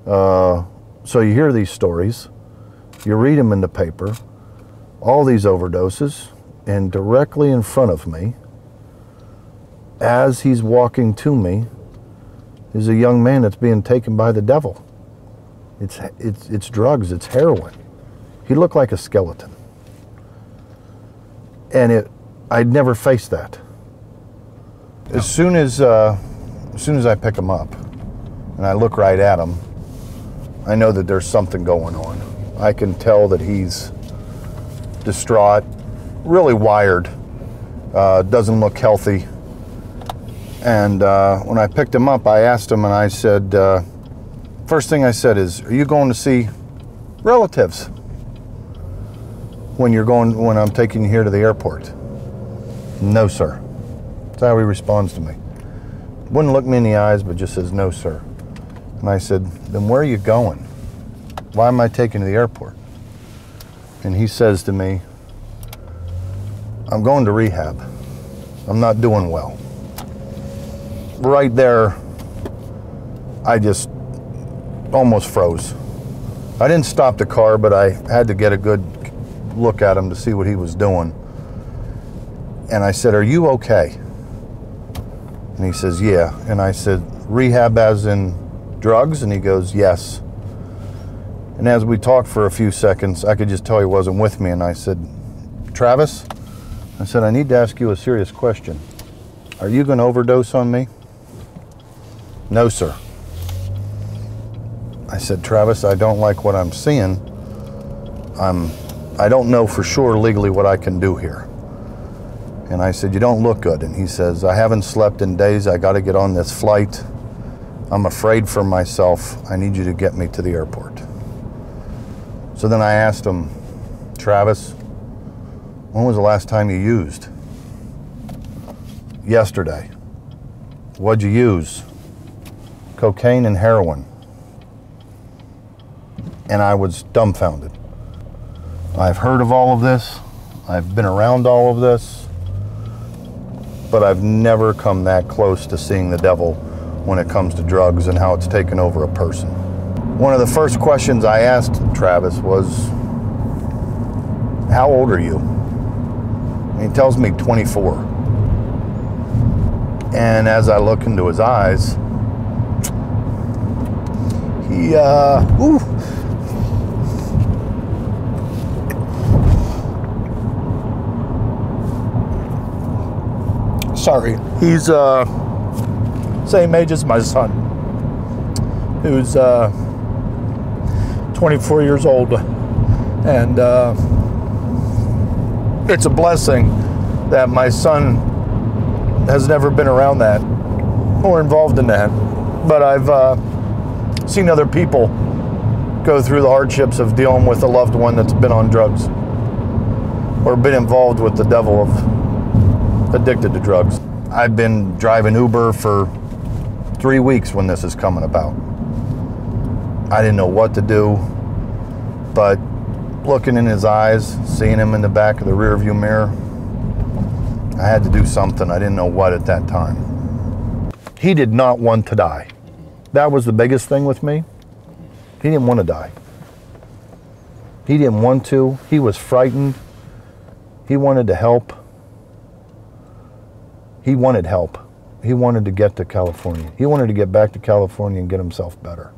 So you hear these stories, you read them in the paper, all these overdoses, and directly in front of me, as he's walking to me, is a young man that's being taken by the devil. It's drugs, it's heroin. He looked like a skeleton. And I'd never faced that. As soon as I pick him up and I look right at him, I know that there's something going on. I can tell that he's distraught, really wired, doesn't look healthy. And when I picked him up, I asked him and I said, first thing I said is, are you going to see relatives when I'm taking you here to the airport? No, sir. That's how he responds to me. Wouldn't look me in the eyes, but just says, no, sir. And I said, then where are you going? Why am I taking you to the airport? And he says to me, I'm going to rehab. I'm not doing well. Right there, I just almost froze. I didn't stop the car, but I had to get a good look at him to see what he was doing. And I said, are you okay? And he says, yeah. And I said, rehab as in drugs? And he goes, yes. And as we talked for a few seconds, I could just tell he wasn't with me. And I said, Travis, I said, I need to ask you a serious question. Are you going to overdose on me? No, sir. I said, Travis, I don't like what I'm seeing. I don't know for sure legally what I can do here. And I said, you don't look good. And he says, I haven't slept in days. I got to get on this flight. I'm afraid for myself. I need you to get me to the airport. So then I asked him, Travis, when was the last time you used? Yesterday. What'd you use? Cocaine and heroin. And I was dumbfounded. I've heard of all of this. I've been around all of this. But I've never come that close to seeing the devil when it comes to drugs and how it's taken over a person. One of the first questions I asked Travis was, how old are you? And he tells me 24. And as I look into his eyes, sorry, he's same age as my son, who's 24 years old, and it's a blessing that my son has never been around that or involved in that. But I've seen other people go through the hardships of dealing with a loved one that's been on drugs or been involved with the devil of addicted to drugs. I've been driving Uber for 3 weeks when this is coming about. I didn't know what to do, but looking in his eyes, seeing him in the back of the rearview mirror, I had to do something. I didn't know what at that time. He did not want to die. That was the biggest thing with me. He didn't want to die. He didn't want to. He was frightened. He wanted to help. He wanted help. He wanted to get to California. He wanted to get back to California and get himself better.